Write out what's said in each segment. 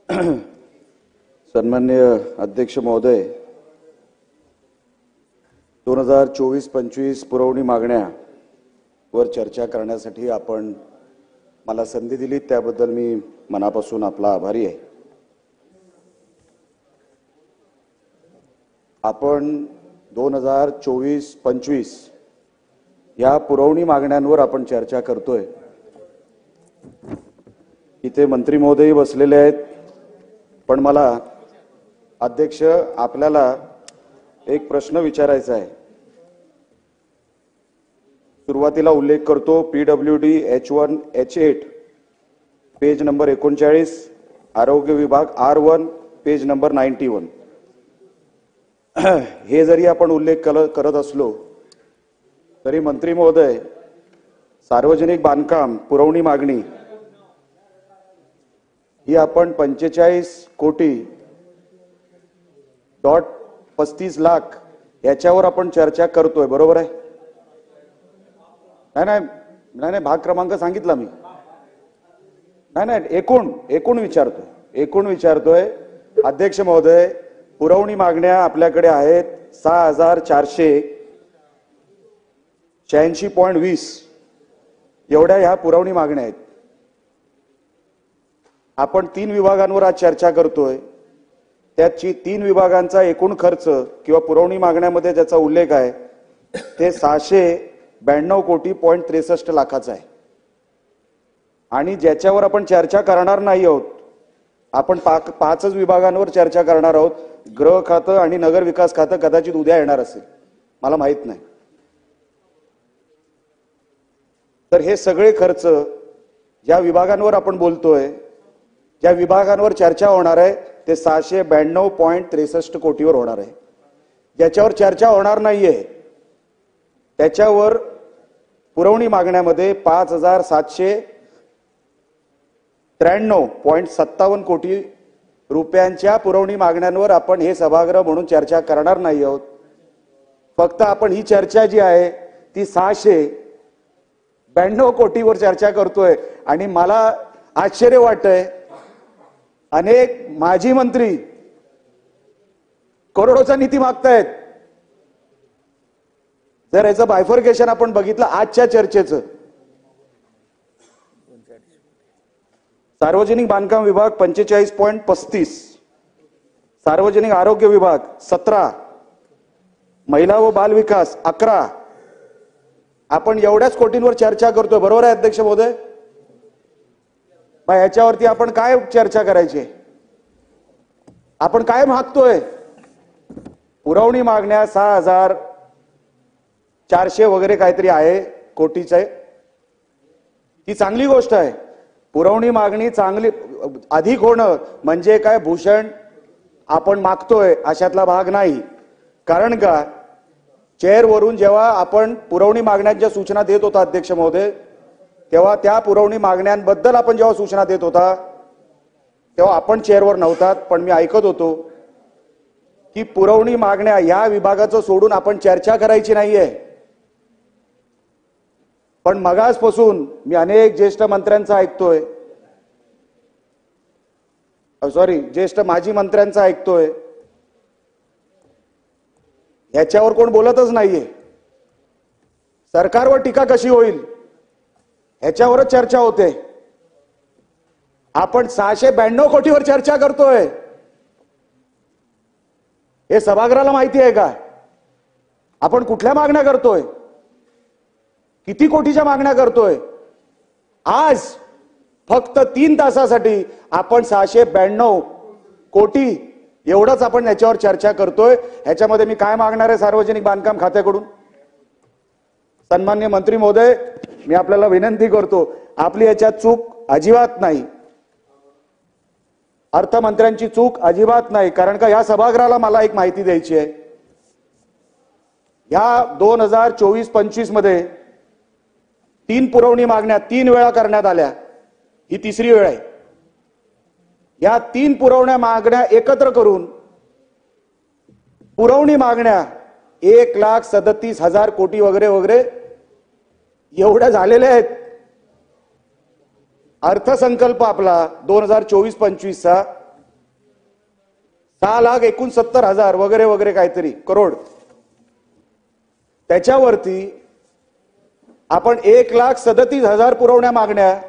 सन्माननीय अध्यक्ष महोदय, 2024-25 पुरवणी मागण्यावर चर्चा करण्यासाठी आपण मला संधी दिली त्याबद्दल मी मनापासून आपला आभारी आहे। आपण 2024-25 या पुरवणी मागण्यांवर आपण चर्चा करतोय। इथे मंत्री महोदय बसलेले आहेत, पण मला अध्यक्ष आपल्याला एक प्रश्न विचारायचा आहे। सुरुवातीला उल्लेख करतो PWD H1 H8 page number 39, आरोग्य विभाग R1 पेज नंबर 91। हे जरी आपण उल्लेख करत असलो तरी मंत्री महोदय, सार्वजनिक बांधकाम पुरवणी मागणी ही आपण 45,35 लाख याच्यावर आपण चर्चा करतोय, बरोबर आहे? नाही, भाग क्रमांक सांगितला मी। नाही, एकूण विचारतोय अध्यक्ष महोदय। पुरवणी मागण्या आपल्याकडे आहेत 6,486.20 एवढ्या ह्या पुरवणी मागण्या आहेत। आपण 3 विभागांवर आज चर्चा करतोय। त्याची 3 विभागांचा एकूण खर्च किंवा पुरवणी मागण्यामध्ये ज्याचा उल्लेख आहे ते 692.63 लाखाचा आहे। आणि ज्याच्यावर आपण चर्चा करणार नाही आहोत, आपण 5च विभागांवर चर्चा करणार आहोत। गृह खातं आणि नगर विकास खातं कदाचित उद्या येणार असेल, मला माहित नाही। तर हे सगळे खर्च ज्या विभागांवर आपण बोलतोय, ज्या विभागांवर चर्चा होणार आहे ते 692.63 कोटीवर होणार आहे। ज्याच्यावर चर्चा होणार नाहीये त्याच्यावर पुरवणी मागण्यामध्ये 5,793.57 कोटी रुपयांच्या पुरवणी मागण्यांवर आपण हे सभागृह म्हणून चर्चा करणार नाही आहोत। फक्त आपण ही चर्चा जी आहे ती 692 कोटीवर चर्चा करतोय। आणि मला आश्चर्य वाटतंय, अनेक माजी मंत्री करोडोचा निधी मागतायत। जर याचं बायफर्केशन आपण बघितलं आजच्या चर्चेचं, सार्वजनिक बांधकाम विभाग 45.35, सार्वजनिक आरोग्य विभाग 17, महिला व बाल विकास 11, आपण एवढ्याच कोटींवर चर्चा करतोय, बरोबर आहे अध्यक्ष महोदय? मग याच्यावरती आपण काय चर्चा करायची? आपण काय मागतोय? पुरवणी मागण्या 6,400 वगैरे काहीतरी आहे कोटीचे। ही चांगली गोष्ट आहे। पुरवणी मागणी चांगली अधिक होणं म्हणजे काय भूषण आपण मागतोय अशातला भाग नाही। कारण का चेअरवरून जेव्हा आपण पुरवणी मागण्यांच्या सूचना देत होता अध्यक्ष महोदय, तेव्हा त्या पुरवणी मागण्यांबद्दल आपण जेव्हा सूचना देत होता तेव्हा आपण चेअरवर नव्हतात, पण मी ऐकत होतो की पुरवणी मागण्या या विभागाचं सोडून आपण चर्चा करायची नाहीये। पण मगासपासून मी अनेक ज्येष्ठ मंत्र्यांचं ऐकतोय, ज्येष्ठ माजी मंत्र्यांचं ऐकतोय, याच्यावर कोण बोलतच नाहीये। सरकारवर टीका कशी होईल ह्याच्यावरच चर्चा होते। आपण 692 कोटीवर चर्चा करतोय, हे सभागृहाला माहिती आहे का? आपण कुठल्या मागण्या करतोय, किती कोटीच्या मागण्या करतोय? आज फक्त 3 तासासाठी आपण 692 कोटी एवढंच आपण याच्यावर चर्चा करतोय। ह्याच्यामध्ये मी काय मागणार आहे सार्वजनिक बांधकाम खात्याकडून? सन्माननीय मंत्री महोदय, मी आपल्याला विनंती करतो, आपली याच्यात चूक अजिबात नाही, अर्थमंत्र्यांची चूक अजिबात नाही। कारण का या सभागृहाला मला एक माहिती द्यायची आहे। या 2024-25 मध्ये 3 पुरवणी मागण्या 3 वेळा करण्यात आल्या, ही 3री वेळ आहे। या 3 पुरवण्या मागण्या एकत्र करून पुरवणी मागण्या 1,37,000 कोटी वगैरे वगैरे एवढ्या झालेल्या आहेत। अर्थसंकल्प आपला 2024-25 चा 6,69,000 वगैरे वगैरे काहीतरी करोड, त्याच्यावरती आपण 1,37,000 पुरवण्या मागण्या,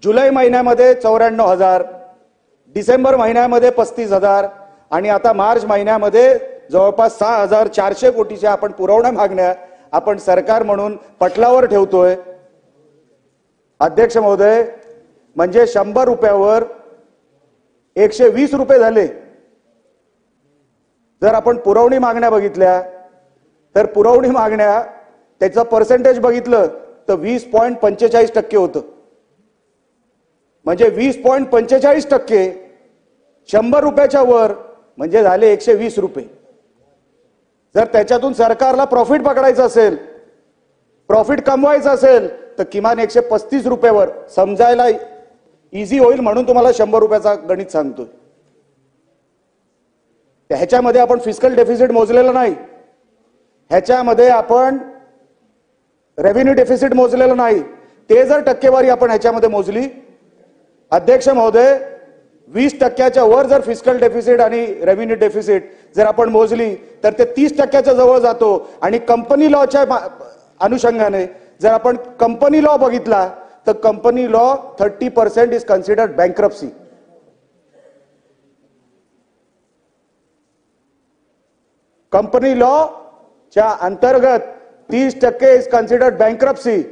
जुलै महिन्यामध्ये 94,000, डिसेंबर महिन्यामध्ये 35,000 आणि आता मार्च महिन्यामध्ये जवळपास 6,400 कोटीच्या आपण पुरवण्या मागण्या आपण सरकार म्हणून पटलावर ठेवतोय. अध्यक्ष महोदय, म्हणजे 100 रुपयावर 120 रुपये झाले. जर आपण पुरवणी मागण्या बघितल्या तर पुरवणी मागण्या त्याचं पर्सेंटेज बघितलं तर 20.45% होतं. म्हणजे 20.45% 100 रुपयाच्या वर म्हणजे झाले 120 रुपये. जर त्याच्यातून सरकारला प्रॉफिट पकडायचं असेल, प्रॉफिट कमवायचं असेल तर किमान 135 रुपयावर समजायला इझी होईल म्हणून तुम्हाला 100 रुपयाचा गणित सांगतोय. ह्याच्यामध्ये आपण फिस्कल डेफिसिट मोजलेलं नाही, ह्याच्यामध्ये आपण रेव्हेन्यू डेफिसिट मोजलेलं नाही. ते जर टक्केवारी आपण ह्याच्यामध्ये मोजली अध्यक्ष महोदय, 20% वर जर फिस्कल डेफिसिट आणि रेव्हेन्यू डेफिसिट जर आपण मोजली तर ते 30% जवळ जातो. आणि कंपनी लॉच्या अनुषंगाने जर आपण कंपनी लॉ बघितला तर company law 30% is considered bankruptcy. Company law च्या अंतर्गत 30% इज कन्सिडर्ड बँक्रप्सी.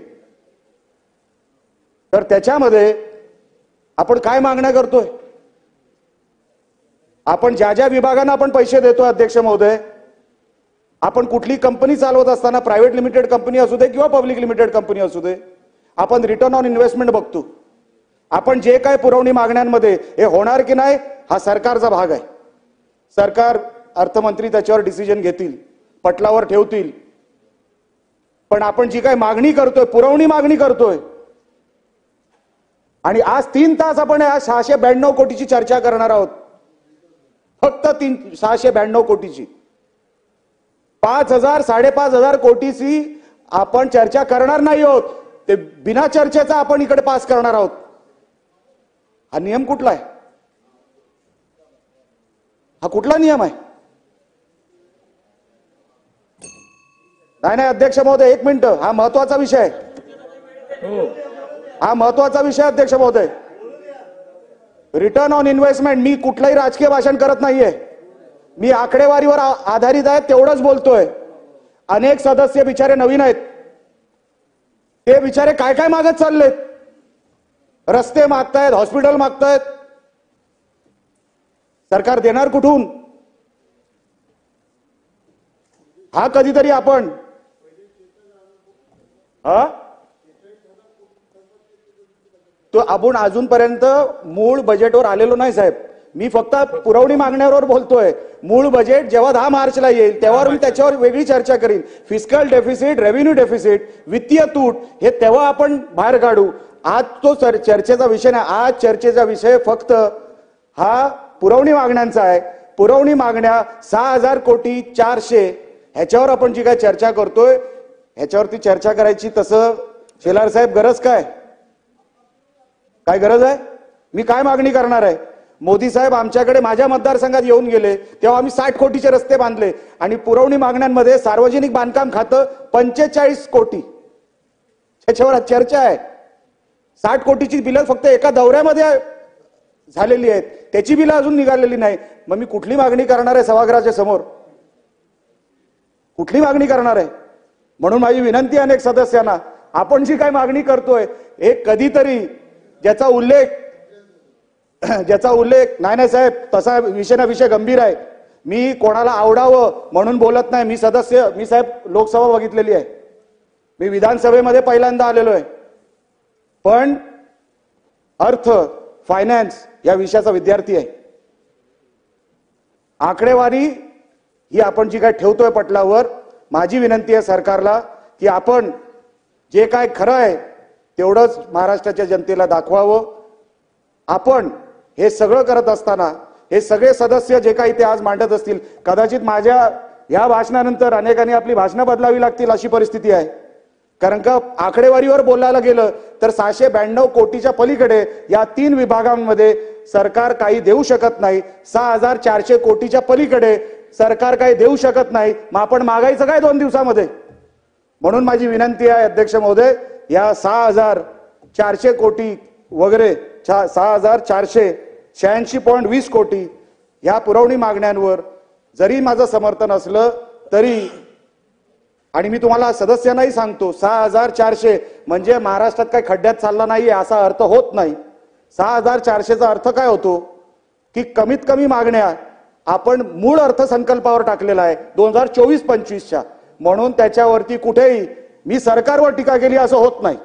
तर त्याच्यामध्ये आपण काय मागण्या करतोय? आपण ज्या ज्या विभागांना आपण पैसे देतो अध्यक्ष महोदय, आपण कुठली कंपनी चालवत असताना प्रायव्हेट लिमिटेड कंपनी असू दे किंवा पब्लिक लिमिटेड कंपनी असू दे, आपण रिटर्न ऑन इन्व्हेस्टमेंट बघतो. आपण जे काय पुरवणी मागण्यांमध्ये हे होणार की नाही हा सरकारचा भाग आहे. सरकार अर्थमंत्री त्याच्यावर डिसिजन घेतील, पटलावर ठेवतील. पण आपण जी काय मागणी करतोय, पुरवणी मागणी करतोय, आणि आज 3 तास आपण या 692 कोटीची चर्चा करणार आहोत. फक्त 692 कोटीची. 5,000 5,500 कोटीची आपण चर्चा करणार नाही आहोत, ते बिना चर्चेचा आपण इकडे पास करणार आहोत. हा नियम कुठला आहे? हा कुठला नियम आहे? नाही अध्यक्ष महोदय, 1 मिनिट, हा महत्वाचा विषय आहे. हा महत्वाचा विषय अध्यक्ष महोदय. रिटर्न ऑन इन्व्हेस्टमेंट, मी कुठलंही राजकीय भाषण करत नाहीये, मी आकडेवारीवर आधारित आहे तेवढंच बोलतोय. अनेक सदस्य बिचारे नवीन आहेत, ते बिचारे काय काय मागत चाललेत. रस्ते मागतायत, हॉस्पिटल मागतायत. सरकार देणार कुठून? हा कधीतरी आपण तो आपण अजूनपर्यंत मूळ बजेटवर आलेलो नाही साहेब. मी फक्त पुरवणी मागण्यावर बोलतोय. मूळ बजेट जेव्हा 10 मार्चला येईल तेव्हा मी त्याच्यावर वेगळी चर्चा करीन. फिस्कल डेफिसिट, रेव्हेन्यू डेफिसिट, वित्तीय तूट हे तेव्हा आपण बाहेर काढू. आज तो चर्चेचा विषय नाही. आज चर्चेचा विषय फक्त हा पुरवणी मागण्यांचा आहे. पुरवणी मागण्या 6,000 कोटी 400 ह्याच्यावर आपण जी काय चर्चा करतोय, ह्याच्यावरती चर्चा करायची तसं शेलार साहेब गरज काय? काय गरज आहे? मी काय मागणी करणार आहे? मोदी साहेब आमच्याकडे माझ्या मतदारसंघात येऊन गेले तेव्हा आम्ही 60 कोटीचे रस्ते बांधले आणि पुरवणी मागण्यांमध्ये सार्वजनिक बांधकाम खातं 45 कोटी त्याच्यावर चर्चा आहे. 60 कोटीची बिलं फक्त एका दौऱ्यामध्ये झालेली आहेत, त्याची बिलं अजून निघालेली नाही. मग मी कुठली मागणी करणार आहे सभागृहाच्या समोर? कुठली मागणी करणार आहे? म्हणून माझी विनंती अनेक सदस्यांना, आपण जी काय मागणी करतोय हे कधीतरी ज्याचा उल्लेख नाही साहेब, तसा विषय ना विषय गंभीर आहे. मी कोणाला आवडावं म्हणून बोलत नाही. मी साहेब लोकसभा बघितलेली आहे, मी विधानसभेमध्ये पहिल्यांदा आलेलो आहे, पण अर्थ फायनान्स या विषयाचा विद्यार्थी आहे. आकडेवारी ही आपण जी काय ठेवतोय पटलावर, माझी विनंती आहे सरकारला की आपण जे काय खरं आहे तेवढंच महाराष्ट्राच्या जनतेला दाखवावं. आपण हे सगळं करत असताना हे सगळे सदस्य जे काही ते आज मांडत असतील, कदाचित माझ्या या भाषणानंतर अनेकांनी आपली भाषणं बदलावी लागतील अशी परिस्थिती आहे. कारण का आकडेवारीवर बोलायला गेलं तर 692 कोटीच्या पलीकडे या 3 विभागांमध्ये सरकार काही देऊ शकत नाही. 6400 कोटीच्या पलीकडे सरकार काही देऊ शकत नाही. मग आपण मागायचं काय 2 दिवसामध्ये? म्हणून माझी विनंती आहे अध्यक्ष महोदय, या 6400 कोटी वगैरे 6486.20 कोटी या पुरवणी मागण्यांवर जरी माझं समर्थन असलं तरी, आणि मी तुम्हाला सदस्यांनाही सांगतो, 6400 म्हणजे महाराष्ट्रात काही खड्ड्यात चालला नाहीये असा अर्थ होत नाही. 6400चा अर्थ काय होतो की कमीत कमी मागण्या आपण मूळ अर्थसंकल्पावर टाकलेला आहे 2024-25च्या. म्हणून त्याच्यावरती कुठेही मी सरकारवर टीका केली असं होत नाही.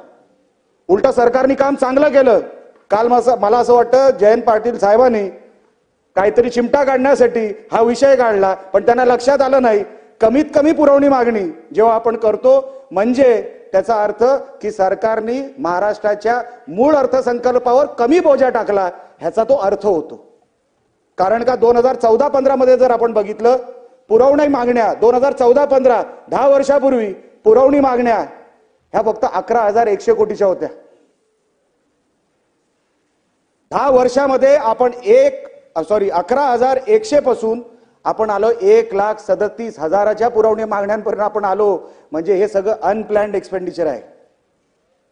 उलट सरकारने काम चांगलं केलं. काल मला असं वाटतं जयंत पाटील साहेबांनी काहीतरी चिमटा काढण्यासाठी हा विषय काढला, पण त्यांना लक्षात आलं नाही कमीत कमी पुरवणी मागणी जेव्हा आपण करतो म्हणजे त्याचा अर्थ की सरकारने महाराष्ट्राच्या मूळ अर्थसंकल्पावर कमी बोजा टाकला ह्याचा तो अर्थ होतो. कारण का 2014-15 मध्ये जर आपण बघितलं, पुरवणी मागण्या 2014-15 10 वर्षापूर्वी पुरवणी मागण्या ह्या फक्त 11,100 कोटीच्या होत्या. 10 वर्षामध्ये आपण 11,100 पासून आपण आलो 1,37,000च्या पुरवणी मागण्यांपर्यंत आपण आलो. म्हणजे हे सगळं अनप्लॅन्ड एक्सपेंडिचर आहे.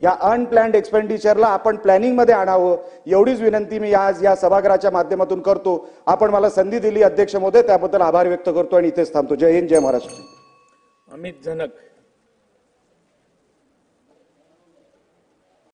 या अनप्लॅन्ड एक्सपेंडिचरला आपण प्लॅनिंग मध्ये आणावं एवढीच विनंती मी आज या सभागृहाच्या माध्यमातून करतो. आपण मला संधी दिली अध्यक्ष महोदय, त्याबद्दल आभार व्यक्त करतो आणि इथेच थांबतो. जय हिंद, जय महाराष्ट्र. अमित झनक.